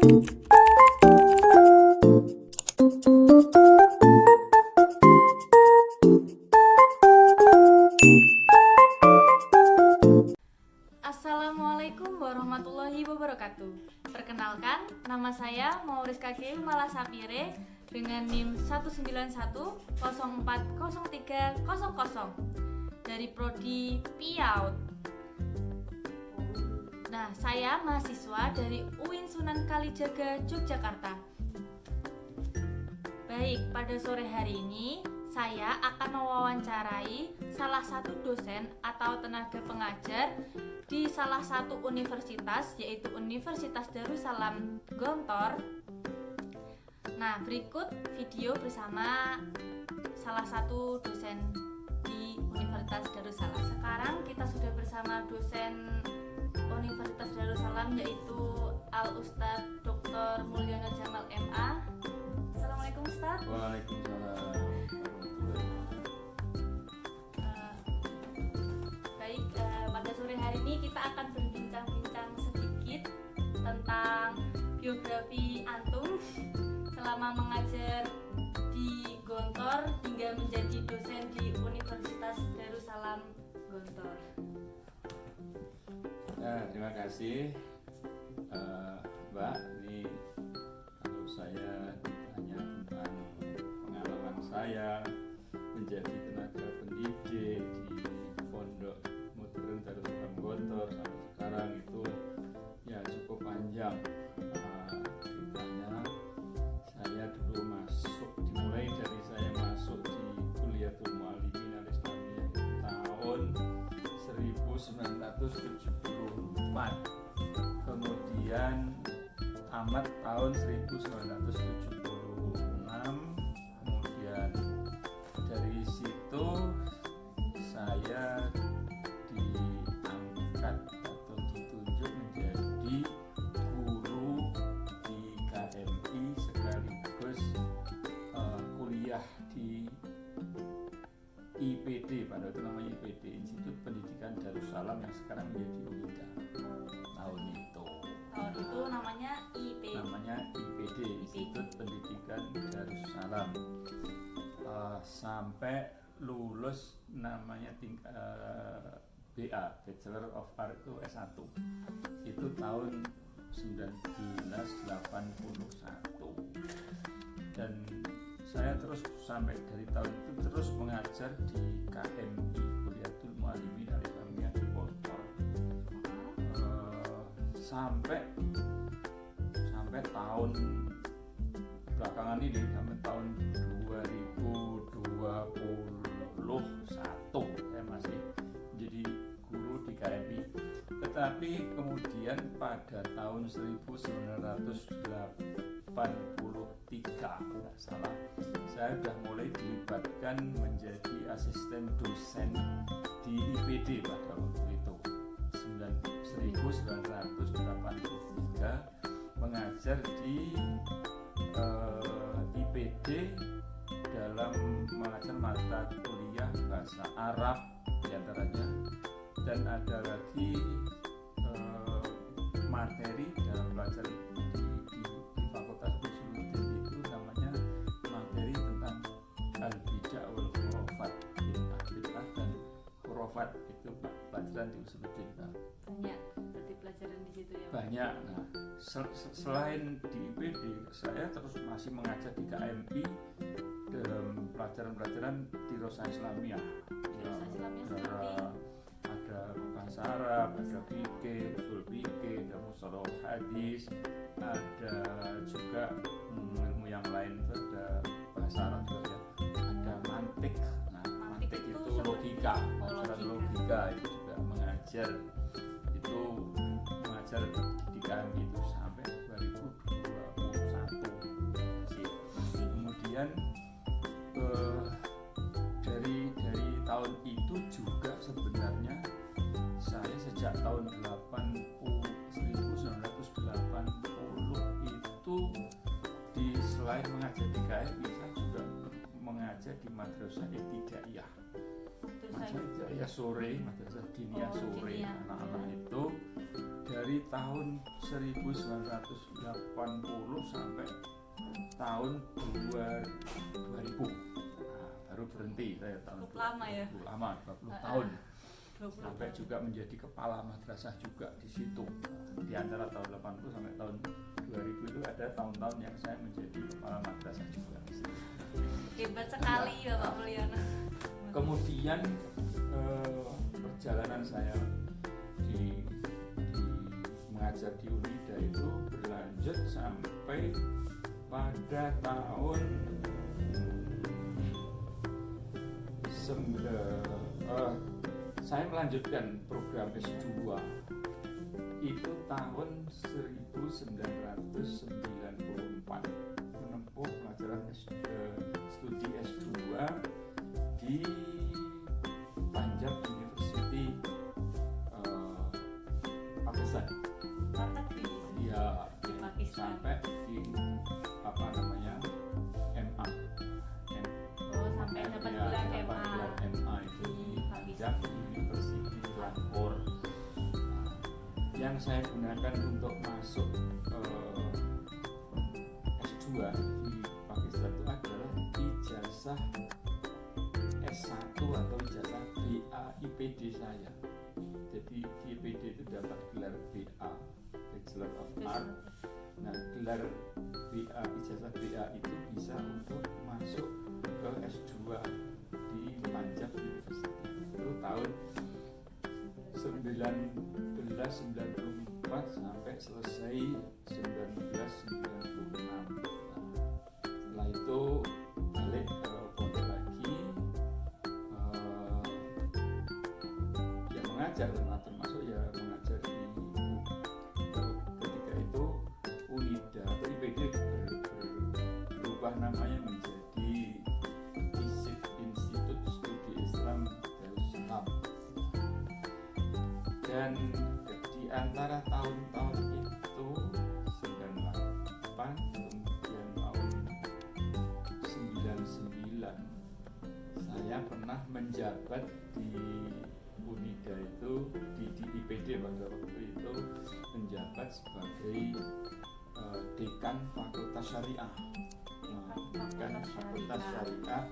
Assalamualaikum warahmatullahi wabarakatuh. Perkenalkan, nama saya Mauriska Keil Malasapire dengan NIM 191040300 dari Prodi PIAUD. Nah, saya mahasiswa dari UIN Sunan Kalijaga, Yogyakarta. Baik, pada sore hari ini saya akan mewawancarai salah satu dosen atau tenaga pengajar di salah satu universitas, yaitu Universitas Darussalam Gontor. Nah, berikut video bersama salah satu dosen di Universitas Darussalam. Sekarang kita sudah bersama dosen Universitas Darussalam, yaitu Al-Ustadz Dr. Mulyono Jamal MA. Assalamualaikum Ustadz. Waalaikumsalam. Pada sore hari ini kita akan berbincang-bincang sedikit tentang biografi antum selama mengajar di Gontor hingga menjadi dosen di Universitas Darussalam Gontor. Nah, terima kasih Mbak. Ini kalau saya ditanya tentang pengalaman saya menjadi tenaga pendidik di Pondok Modern Darussalam Gontor sampai sekarang itu ya cukup panjang. Ceritanya saya dulu dimulai dari saya masuk di Kuliatul Muallimin Al-Islamiyah tahun 1974, kemudian tamat tahun 1976, kemudian dari situ saya diangkat atau ditunjuk menjadi guru di KMI sekaligus kuliah di IPD, pada itu namanya IPD, Institut Pendidikan Darussalam, yang sekarang menjadi UIDA. Tahun itu Namanya IPD, Institut Pendidikan Darussalam. Sampai lulus namanya BA, Bachelor of Art, itu S1. Itu tahun 1981. Dan saya terus sampai dari tahun itu terus mengajar di KMI, Kuliatul Muallimin Al-Islamiyah di Gontor, sampai tahun belakangan ini, sampai tahun 2021 saya masih jadi guru di KMI. Tetapi kemudian pada tahun 1983, tidak salah, saya sudah mulai dilibatkan menjadi asisten dosen di IPD pada waktu itu. 1983 mengajar di IPD dalam mengajar mata kuliah bahasa Arab diantaranya, dan ada lagi materi dalam belajar di Fakultas Usuluddin itu namanya materi tentang al-bid'ah wal khurafat, bid'ah dan khurafat, itu pelajaran di Usuluddin. banyak berarti pelajaran di situ ya. Banyak. Nah, selain di IPD, saya terus masih mengajar di KMI dalam pelajaran-pelajaran Dirosah Islamiyah. Ada bahasa Arab, ada fikih, usul fikih, ada mustalah hadis, ada juga ilmu yang lain, itu ada bahasa Arab juga ya. Ada mantik. Nah, mantik itu logika, pelajaran logika itu juga mengajar di KMI itu sampai 2021. Kemudian dari tahun itu juga sebenarnya saya sejak tahun 1980 itu selain mengajar di KMI, saya juga mengajar di Madrasah Ibtidaiyah. Madrasah sore, madrasah diniyah sore diniyah. anak-anak itu dari tahun 1980 sampai tahun 2000. Nah, baru berhenti saya tahun Cukup lama ya? 20 lama 20 tahun 20 sampai tahun. juga menjadi kepala madrasah juga di situ. Di antara tahun 80 sampai tahun 2000 itu ada tahun-tahun yang saya menjadi kepala madrasah juga di situ. Hebat sekali Bapak Mulyono. Kemudian perjalanan saya di mengajar di Unida itu berlanjut sampai pada tahun saya melanjutkan program S2 itu tahun 1994 menempuh pelajaran studi S2 di Punjab University Pakistan. Ya, Di Pakistan. sampai di apa namanya MA. Sampai dapat Ya, gelar dapat MA. gelar MA itu di Di Punjab University Lahore. Yang saya gunakan untuk masuk S2 di Pakistan itu adalah ijazah S1 atau ijazah BA IPD saya. Jadi di IPD itu dapat gelar BA, Bachelor of Art. Nah, gelar BA, ijazah BA itu bisa untuk masuk ke S2 di Punjab University. Itu tahun 1994 sampai selesai 1996. Nah, setelah itu balik ke pondok lagi, ya mengajar, termasuk ya mengajar di ketika itu Unida atau IPD berubah namanya menjadi Institut Studi Islam Darussalam. Dan di antara tahun-tahun itu 98 kemudian tahun 99 saya pernah menjabat di Unida itu di IPD pada waktu itu menjabat sebagai dekan Fakultas Syariah. Dekan Fakultas Syariah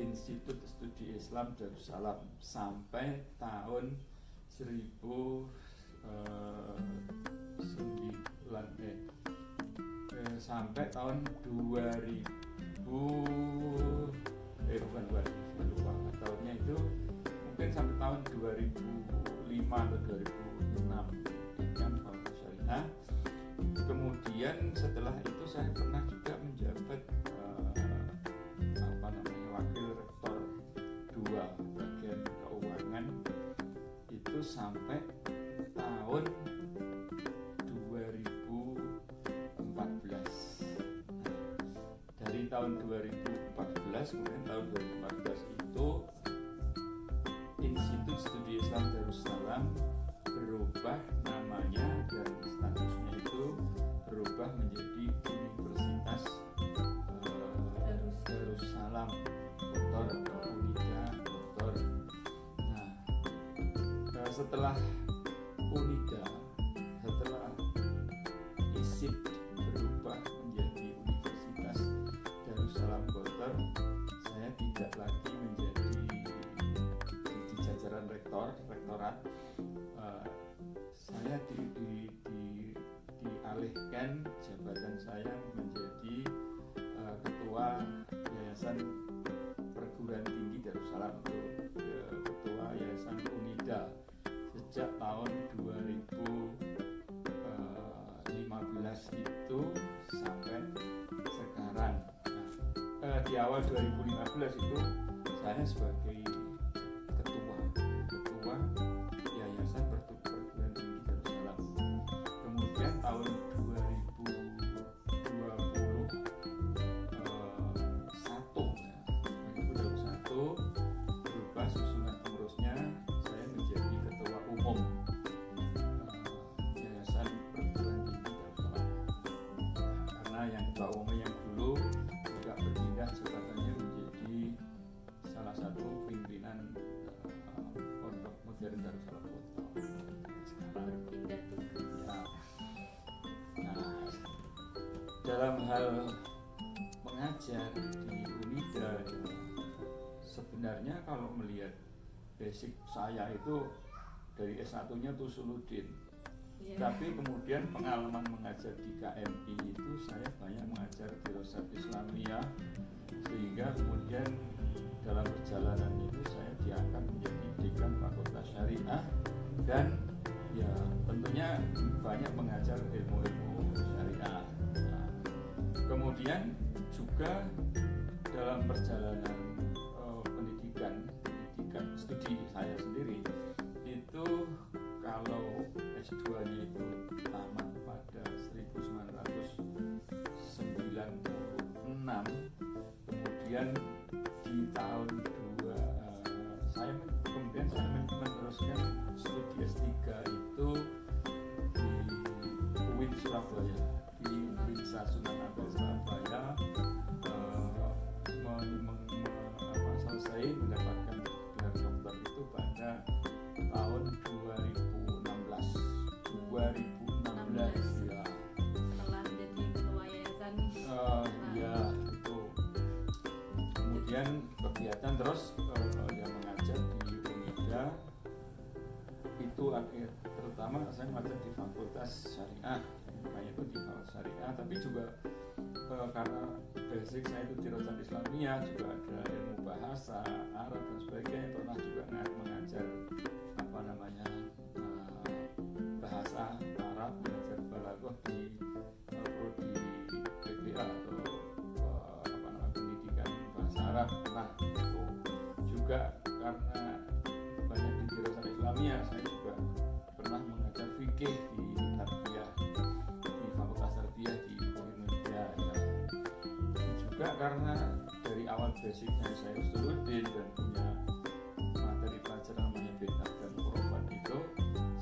Institut Studi Islam Darussalam sampai tahun 1999 sampai tahun 2000 bukan 2000 saya lupa tahunnya itu mungkin sampai tahun 2005 atau 2006 dengan Fakultas Syariah. Kemudian setelah itu saya pernah juga menjabat wakil rektor 2 bagian keuangan itu sampai tahun 2014. Dari tahun 2014 kemudian tahun 2014 itu Institut Studi Islam Darussalam berubah namanya dan statusnya itu berubah menjadi Universitas Darussalam Kotor atau Unida Kotor. Nah, setelah Unida, setelah ISIP berubah menjadi Universitas Darussalam Kotor, saya tidak lagi menjadi di jajaran rektorat. Saya dialihkan jabatan saya menjadi ketua Yayasan Perguruan Tinggi Darussalam, ketua Yayasan Unida sejak tahun 2015 itu sampai sekarang. Di awal 2015 itu saya sebagai ketua Yayasan Perguruan Tinggi Darussalam. Kemudian tahun 2021 berubah susunan pengurusnya, saya menjadi ketua umum Yayasan Perguruan Tinggi Darussalam. Karena yang ketua umum yang dulu juga berpindah jabatannya menjadi salah satu pimpinan dalam hal mengajar di Unida ya, sebenarnya kalau melihat basic saya itu dari S1-nya tuh Suludin. Tapi kemudian pengalaman mengajar di KMI itu saya banyak mengajar di Rosat Islamiyah, sehingga kemudian dalam perjalanan itu saya diangkat menjadi dekan Fakultas Syariah dan ya tentunya banyak mengajar ilmu-ilmu syariah. Nah, kemudian juga dalam perjalanan pendidikan studi saya sendiri itu kalau S2-nya itu tamat pada 1996, kemudian di tahun saya meneruskan studi S3 itu di UIN Surabaya, di Universitas Sunan Ampel Surabaya, selesai mendapatkan gelar doktor itu pada tahun 2016 ya. Setelah jadi ketua yayasan. Ya itu. Kemudian kegiatan terus yang mengajar di Unida itu terutama saya mengajar di Fakultas Syariah, makanya itu di Fakultas Syariah, tapi juga karena basic saya itu di Rosat Islamiyah, juga ada ilmu bahasa Arab dan sebagainya, pernah juga mengajar bahasa Arab, mengajar balaghah di prodi PPA atau pendidikan bahasa Arab. Nah itu juga karena banyak di Rosat Islamiyah, saya juga pernah mengajar fikih di Tarbiyah, di Fakultas Tarbiyah di Indonesia ya. Juga karena dari awal basicnya saya Usuluddin dan punya materi pelajaran namanya Bid'ah dan Khurafat itu,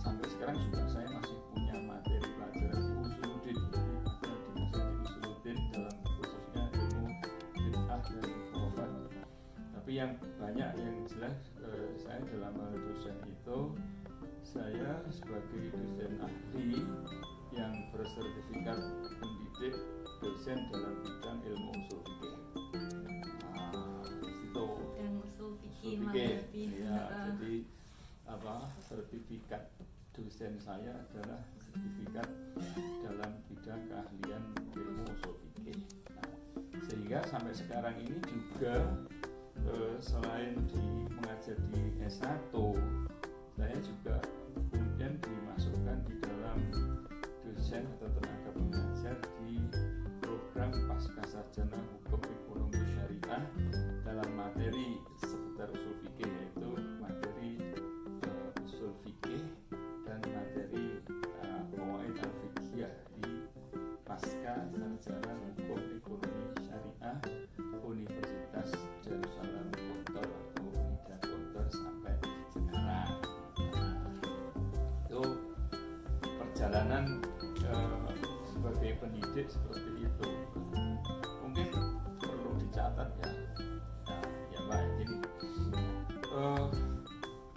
sampai sekarang juga saya masih punya materi pelajaran di Usuluddin. Jadi ada di Usuluddin dalam khususnya ilmu Bid'ah dan Khurafat. Tapi yang banyak yang jelas saya dalam hal dosen itu, saya sebagai dosen ahli yang bersertifikat pendidik dosen dalam bidang ilmu usul fikih. Itu usul fikih ya, jadi sertifikat dosen saya adalah sertifikat dalam bidang keahlian ilmu usul fikih. Nah, sehingga sampai sekarang ini juga selain mengajar di S1, saya juga kemudian dimasukkan di dalam dosen atau tenaga pengajar di program Pascasarjana Hukum Ekonomi Syariah dalam materi seputar usul fikih, yaitu materi usul fikih dan materi qawaid al-fiqhiyah di Pascasarjana Hukum Ekonomi Syariah Universitas Darussalam Gontor atau Unida Gontor sampai sekarang. Itu perjalanan sebagai pendidik seperti itu. Mungkin perlu dicatat ya Mbak. Jadi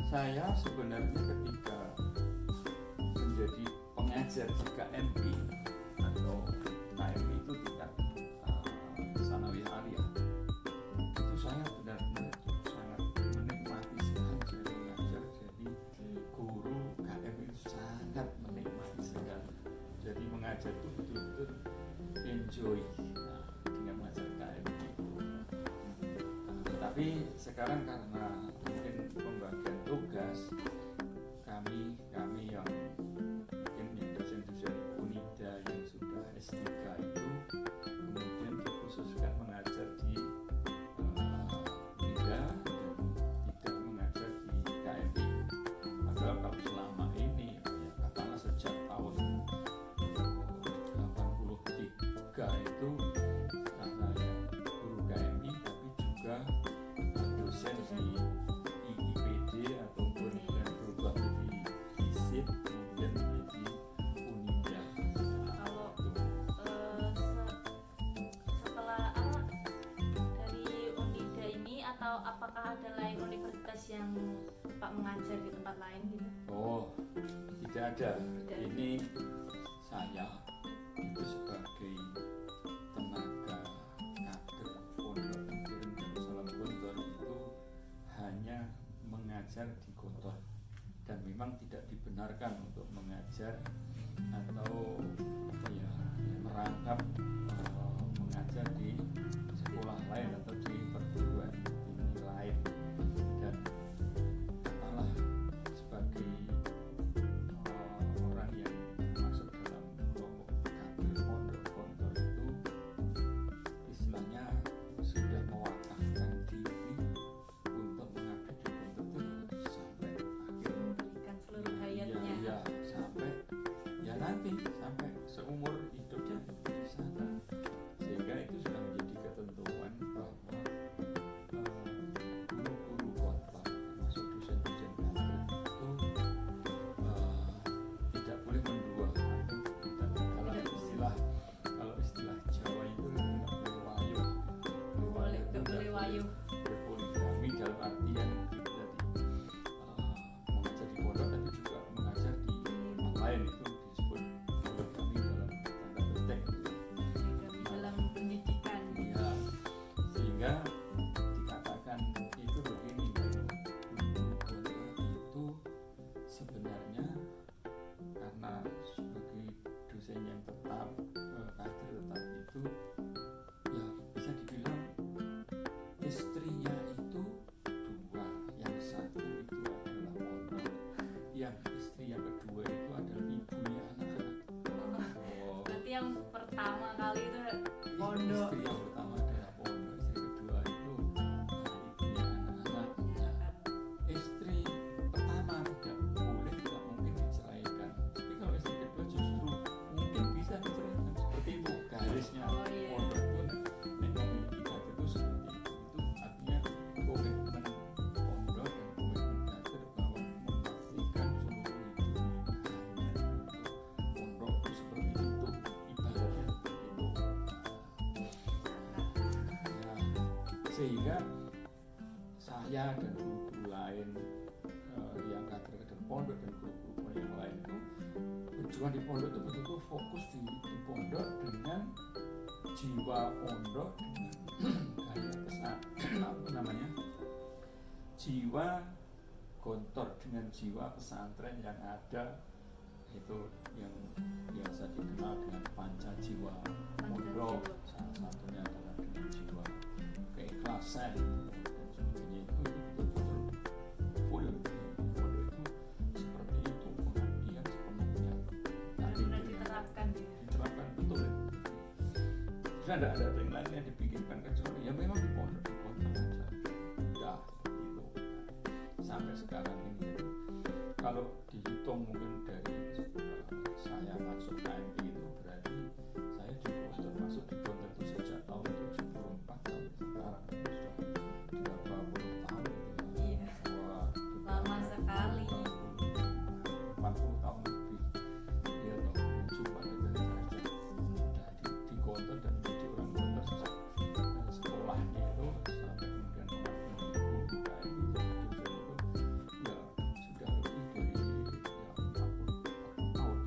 saya sebenarnya ketika menjadi pengajar di KMI atau KMI itu tingkat Sanawiyah Aliyah, itu saya benar-benar sangat menikmati sekali jadi mengajar. Jadi guru KMI itu sangat menikmati sekali. Jadi mengajar itu betul-betul enjoy dengan mengajar KMI itu. Tapi sekarang karena mungkin pembagian tugas kami yang mungkin dosen-dosen Unida yang sudah S3 itu kemudian dikhususkan mengajar di Unida dan tidak mengajar di KMI. Padahal kalau selama ini katakanlah sejak tahun 83 itu karena guru KMI tapi juga dosen di IIPD ataupun yang berubah menjadi ISIP kemudian menjadi Unida. Kalau setelah dari Unida ini, atau apakah ada lain universitas yang Pak mengajar di tempat lain gitu? Oh, tidak ada. Tidak. Ini saya itu sebagai mengajar di Gontor, dan memang tidak dibenarkan untuk mengajar atau merangkap mengajar di sekolah lain atau di perguruan tinggi lain. Dan katalah sebagai orang yang masuk dalam kelompok kader pondok Gontor itu istilahnya sudah mewakafkan diri untuk mengabdi di Gontor itu sampai akhir, Memberikan seluruh hayatnya. ya sampai ya nanti sampai seumur hidupnya di sana, sehingga itu sudah menjadi ketentuan bahwa guru-guru Gontor termasuk dosen-dosen kader itu tidak boleh mendua, kalau istilah Jawa itu nggak boleh wayuh. Nggak boleh wayuh. Berpoligami dalam artian kita tadi mengajar di pondok tapi juga mengajar di tempat lain, itu disebut poligami dalam tanda petik. Dalam pendidikan. Ya, sehingga dikatakan itu begini, bahwa guru Gontor itu sebenarnya karena sebagai dosen yang tetap, kader tetap itu, ya bisa dibilang istrinya itu dua, yang satu itu adalah pondok, yang istri yang kedua itu adalah ibunya anak-anak. Oh, Berarti yang pertama kali itu pondok. istri yang pertama adalah pondok, istri kedua itu ibunya anak-anak. Nah, istri pertama tidak boleh, tidak mungkin diceraikan, tapi kalau istri kedua justru mungkin bisa diceraikan. Seperti itu garisnya. Oh, iya. Pondok pun nek memiliki kader itu seperti itu artinya komitmen pondok dan komitmen kader bahwa memastikan seluruh hidupnya pondok itu seperti itu, ibaratnya seperti itu. Ya, sehingga saya dan guru-guru lain yang kader-kader pondok dan guru-guru yang lain itu berjuang di pondok itu betul-betul fokus di pondok dengan jiwa pondok, dengan gaya pesan apa namanya, jiwa Gontor dengan jiwa pesantren yang ada, itu yang biasa dikenal dengan panca jiwa pondok. Salah satunya adalah dengan jiwa keikhlasan dan sebagainya, itu betul-betul full di pondok itu seperti itu, pengabdian sepenuhnya. Benar-benar diterapkan ya. Diterapkan betul. Sudah tidak ada yang lain yang dipikirkan kecuali ya memang di pondok aja. Ya itu sampai sekarang ini. Kalau dihitung mungkin dari saya masuk KMP itu berarti saya di Gontor, masuk di Gontor itu sejak tahun 74 sampai sekarang itu sudah 30 tahun itu. Iya. Wah, Lama sekali. 40 tahun lebih. Ya toh, cuma dari saya sudah di Gontor dan menjadi orang Gontor sejak sekolahnya itu sampai kemudian mengabdi di guru KMP itu, ya sudah lebih dari 40 tahun.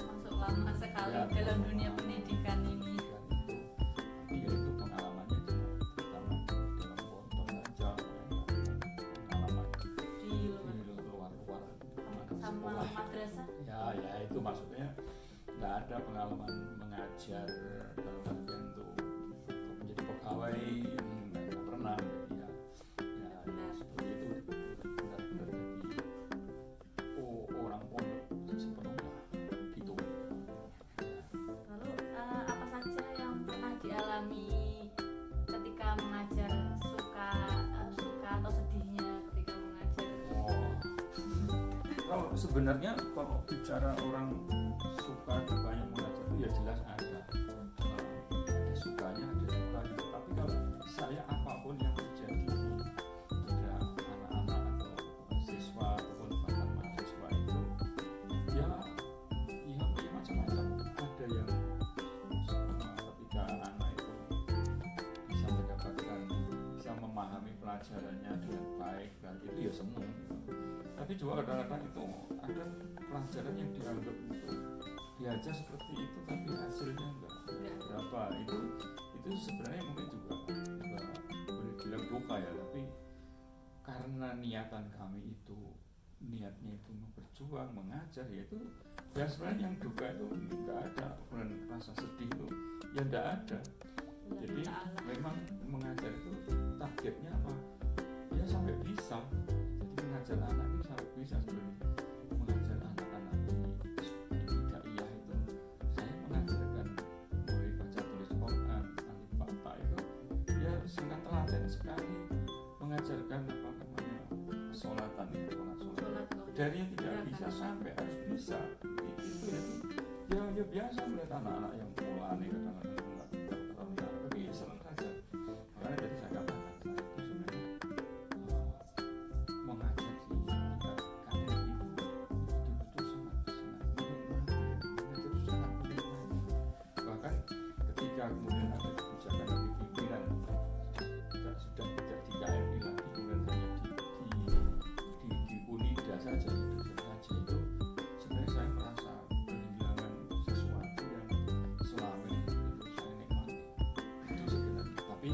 Masuk lama sekali Ya, dalam lama. dunia pendidikan ini. Tapi ya itu pengalamannya terutama dalam Gontor saja, pengalaman Di di luar luar-luar sama sekolah. madrasah. Ya itu maksudnya nggak ada pengalaman mengajar dalam artian untuk menjadi pegawai, nggak pernah. Jadi ya seperti itu, benar-benar jadi orang pondok sepenuhnya gitu. Lalu apa saja yang pernah dialami ketika mengajar, suka atau sedihnya ketika mengajar? Oh, kalau sebenarnya kalau bicara orang suka dukanya mengajar itu ya jelas ada sukanya, ada dukanya. Tapi kalau saya apapun yang terjadi pada anak-anak atau siswa ataupun bahkan mahasiswa itu ya macam-macam. Ada yang ketika anak itu bisa mendapatkan, bisa memahami pelajarannya dengan baik, dan itu ya senang gitu. Tapi juga kadang-kadang itu ada pelajaran yang dianggap untuk diajar seperti itu tapi hasilnya enggak berapa. Itu sebenarnya mungkin juga boleh bilang duka ya, tapi karena niatan kami itu niatnya itu mau berjuang mengajar, yaitu ya sebenarnya yang duka itu nggak ada, kemudian rasa sedih itu ya nggak ada. Jadi memang mengajar itu targetnya apa ya sampai bisa, jadi mengajar anak itu sampai bisa. Sebenarnya mengajar anak-anak di Daiyah itu saya mengajarkan mulai baca tulis Quran, alif bata itu ya sangat telaten sekali, mengajarkan apa namanya sholatan itu, sholat dari yang tidak bisa sampai harus bisa itu ya biasa melihat anak-anak yang mulai kadang-kadang tapi senang saja. Makanya tadi saya katakan saya itu sebenarnya mengajar di tingkat kader itu betul-betul sangat mengajar itu sangat menikmati. Bahkan ketika kemudian ada kebijakan dari pimpinan sudah tidak di KMI lagi, kemudian hanya di Unida saja, itu sebenarnya saya merasa kehilangan sesuatu yang selama ini saya nikmati itu sebenarnya. Tapi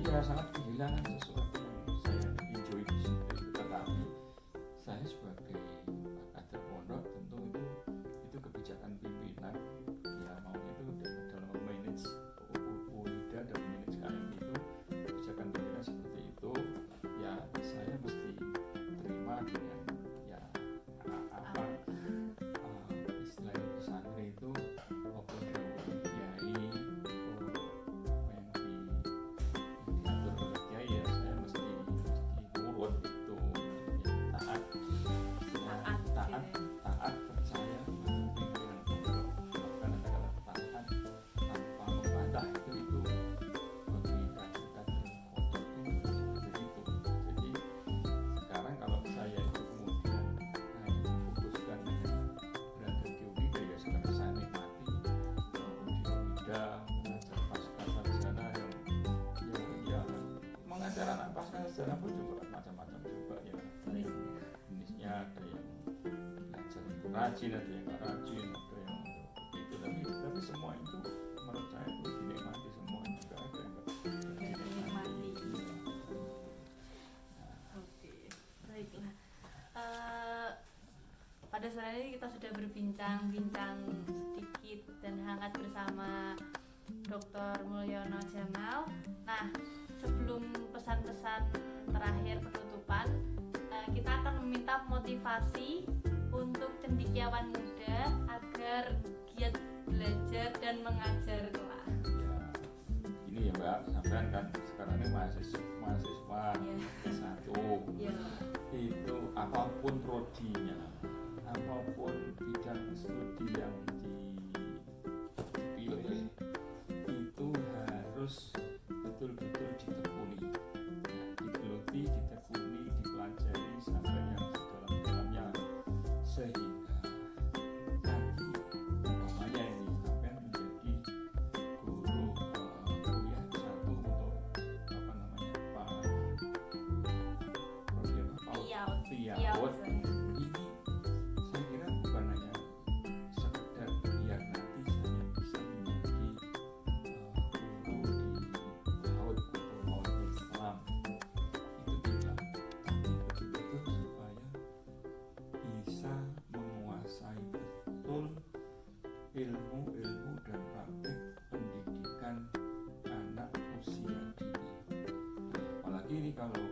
iya sangat kehilangan sesuatu yang saya enjoy di situ. Tetapi saya sebagai kader pondok tentu itu kebijakan pimpinan ya maunya itu dalam manage Unida dan manage KMI itu kebijakan pimpinan seperti itu ya saya mesti terima dengan ya apa istilahnya di santri itu apa kiai yang diatur oleh kiai ya saya mesti nurut itu ya, taat percaya pimpinan pondok, bahkan ada taat tanpa membantah itu bagi kader-kader pondok itu seperti itu. Jadi sekarang kalau saya itu kemudian difokuskan dengan berada di Unida ya sangat saya nikmati di Unida mengajar pasca sarjana yang mengajar anak pasca sarjana pun juga macam-macam juga ya, jenisnya ada yang belajar itu rajin, ada yang nggak rajin, ada yang begitu, tapi semua itu menurut saya itu dinikmati semua, juga ada yang nggak dinikmati. Oke, baiklah. Pada sore ini kita sudah berbincang-bincang sedikit dan hangat bersama Dr. Mulyono Jamal. Nah, sebelum pesan-pesan terakhir penutupan, kita akan meminta motivasi untuk cendekiawan muda agar giat belajar dan mengajar kelak. Ya, ini ya Mbak, sampean kan sekarang ini mahasiswa S1 Ya. itu apapun prodinya, apapun bidang studi yang dipilih itu harus betul-betul ditekuni, digeluti, ditekuni, dipelajari sampai yang sedalam-dalamnya, sehingga nanti umpamanya ini sampai menjadi guru kuliah S1 untuk apa namanya PIAOT ini saya kira bukan hanya sekedar biar nanti saya bisa menjadi guru di PAUD atau PAUD Islam, itu tidak, tapi betul-betul supaya bisa menguasai betul ilmu-ilmu dan praktik pendidikan anak usia dini. Apalagi ini kalau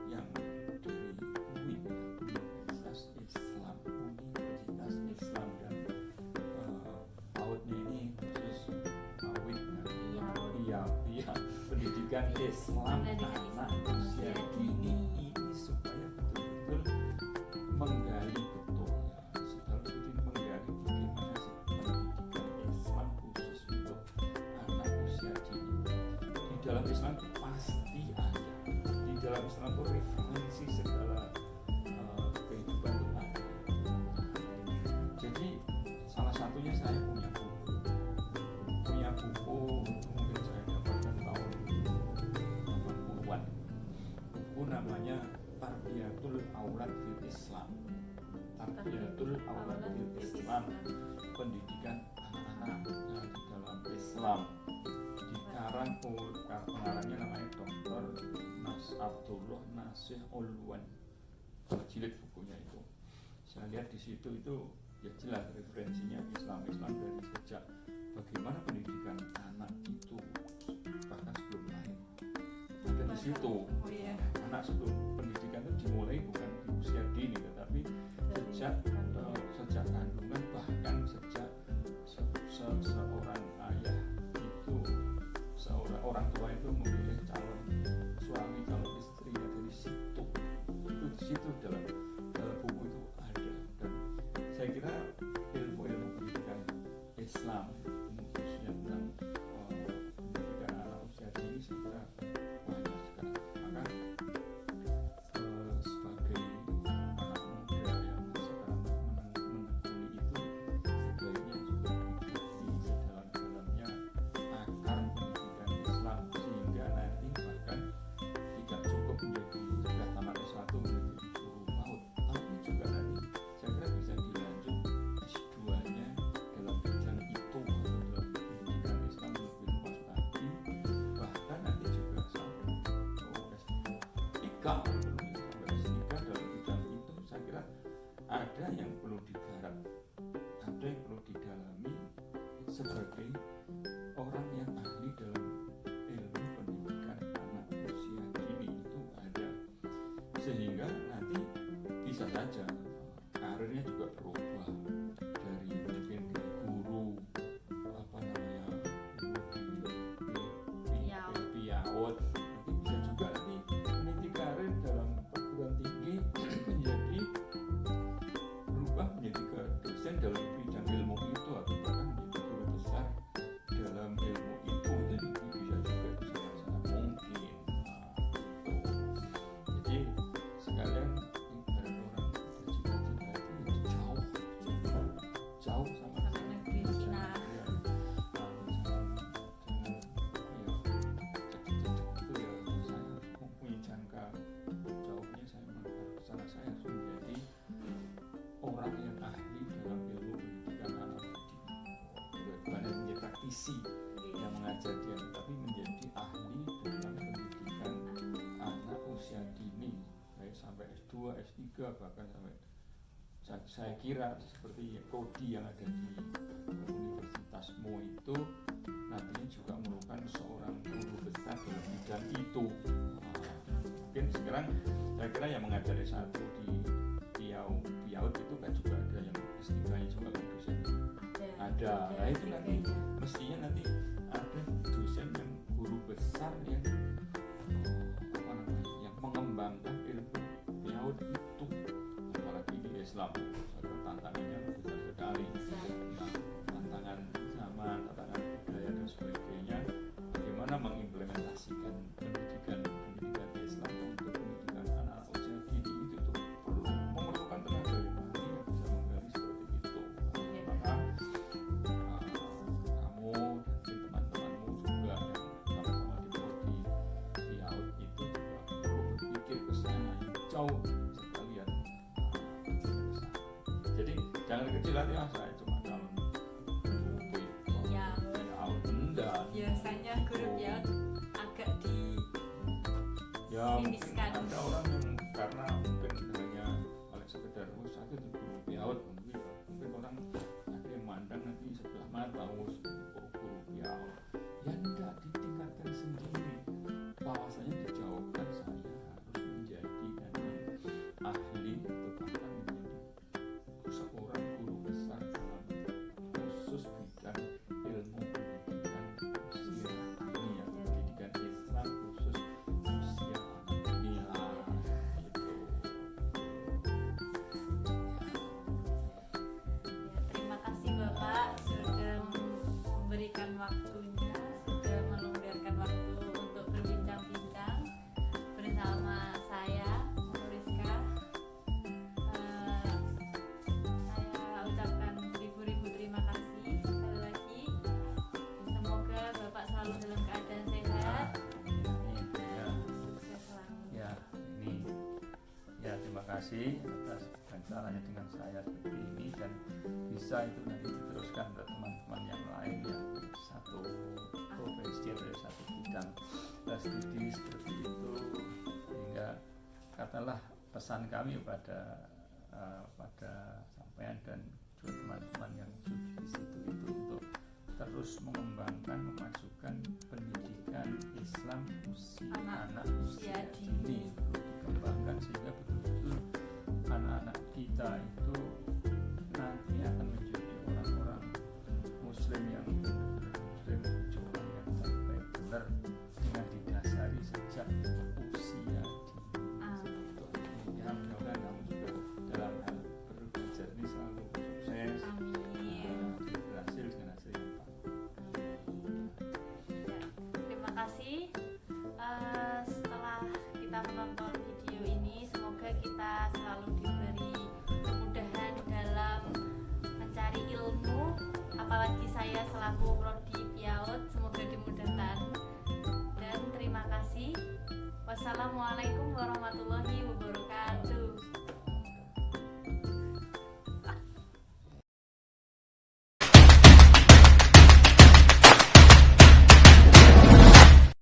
yang dari UIN, Universitas Islam dan PAUD-nya ini khusus PAUD iya pendidikan Islam anak usia dini ini supaya betul-betul menggali betul ya, setelah menggali bagaimana sih pendidikan Islam khusus untuk anak usia dini. Di dalam Islam itu pasti ada, di dalam Islam itu referensi segala kehidupan itu ada. Jadi salah satunya saya punya buku mungkin saya dapatkan tahun 80-an, buku namanya Tarbiyatul Aulad fil Islam, pendidikan anak-anak di dalam Islam, dikarang pengarangnya namanya Dr. Nas Mas Abdullah Nasih Ulwan, jilid bukunya itu. Saya lihat di situ itu ya jelas referensinya Islam dari sejak bagaimana pendidikan anak itu bahkan sebelum lahir ada di situ. Oh, iya. Anak sebelum pendidikan itu dimulai bukan di usia dini tetapi sejak kandungan, bahkan sejak seorang ayah itu, seorang orang tua itu memilih calon suami, calon istri ya dari situ. Itu di situ dalam buku itu ada. Dan saya kira ilmu-ilmu pendidikan Islam khususnya tentang pendidikan anak usia dini saya kira banyak sekali. Maka sebagai anak muda yang sekarang menekuni itu sebaiknya juga digali sedalam-dalamnya akar pendidikan Islam, sehingga nanti bahkan tidak cukup menjadi sudah tamat S1 menjadi guru PAUD, tapi juga nanti saya kira bisa dilanjut S2-nya dalam bidang itu atau dalam pendidikan Islam lebih luas lagi, bahkan nanti juga sampai S3 sampai S3 dalam bidang itu. Saya kira ada yang perlu digarap, ada yang perlu didalami sebagai orang yang ahli dalam ilmu pendidikan anak usia dini itu ada, sehingga nanti bisa saja karirnya juga berubah dari mungkin guru PIAOD, nanti bisa juga nanti meniti karir dalam perguruan tinggi menjadi berubah menjadi ke dosen dalam bidang ilmu itu, atau bahkan menjadi guru besar dalam ilmu itu. Jadi bisa juga, itu sangat mungkin. Jadi sekalian ibarat orang bercita-cita itu ya jauh sama negeri Cina. Saya mempunyai jangka jauhnya, saya memang harus sana, saya harus menjadi orang yang ahli dalam ilmu pendidikan anak tadi, bukan hanya menjadi praktisi yang mengajar dia, tapi menjadi ahli dalam pendidikan anak usia dini, baik sampai S2, S3, bahkan sampai saya kira seperti prodi yang ada di universitasmu itu nantinya juga memerlukan seorang guru besar dalam bidang itu. Mungkin sekarang saya kira yang mengajar S1 di PIAOD itu kan juga ada yang S3-nya juga kan dosen. Ada. Nah itu nanti mestinya nanti ada dosen yang guru besar yang yang mengembangkan ilmu PIAOD itu, apalagi di Islam. Tantangannya besar sekali. Nah, tantangan zaman, tantangan budaya dan sebagainya. Bagaimana mengimplementasikan pendidikan Islam untuk pendidikan anak-anak usia dini itu tuh memerlukan tenaga yang ahli yang bisa menggali seperti itu. Maka kamu dan teman-temanmu juga yang sama-sama di prodi PIAOD itu juga perlu berpikir ke sana yang jauh sekalian. Jadi jangan kecil hati, saya cuma calon guru PIAOD, enggak. Biasanya guru PIAOD agak Ya mungkin Miniskan. ada orang yang karena mungkin hanya paling sekedar satu itu guru PIAOD, mungkin orang ada yang mandang nanti sebelah mata guru PIAOD. Ya enggak, ditingkatkan sendiri. Bahwasanya dijauhkan saya harus menjadi nanti ahli atau bahkan menjadi seorang guru besar dalam khusus bidang ilmu pendidikan usia dini, ya pendidikan Islam khusus usia anak dini lah gitu. Terima kasih Bapak sudah memberikan waktunya, sudah meluangkan waktu untuk berbincang-bincang bersama saya, Rizka. Saya ucapkan beribu-ribu terima kasih sekali lagi. Semoga Bapak selalu dalam keadaan sehat. Ya, Sukses selalu. ya ini ya terima kasih atas wawancaranya dengan saya seperti ini, dan bisa itu nanti diteruskan ke teman-teman yang lain yang satu profesi atau satu bidang studi seperti itu. katalah pesan kami pada sampean dan juga teman-teman yang studi di situ itu untuk terus mengembangkan, memasukkan pendidikan Islam anak usia dini, perlu dikembangkan sehingga betul-betul anak-anak kita itu nanti akan menjadi orang-orang Muslim yang Muslim berjuang yang benar dengan didasari sejak usia dini. Ya, mudah-mudahan kamu juga dalam hal berbelajar ini selalu sukses. Berhasil dengan hasil yang Terima kasih. Setelah kita menonton video ini, semoga kita selalu diberi kemudahan dalam mencari ilmu. Apalagi saya selaku prodi PIAUD, semoga dimudahkan. Dan terima kasih. Wassalamualaikum warahmatullahi wabarakatuh.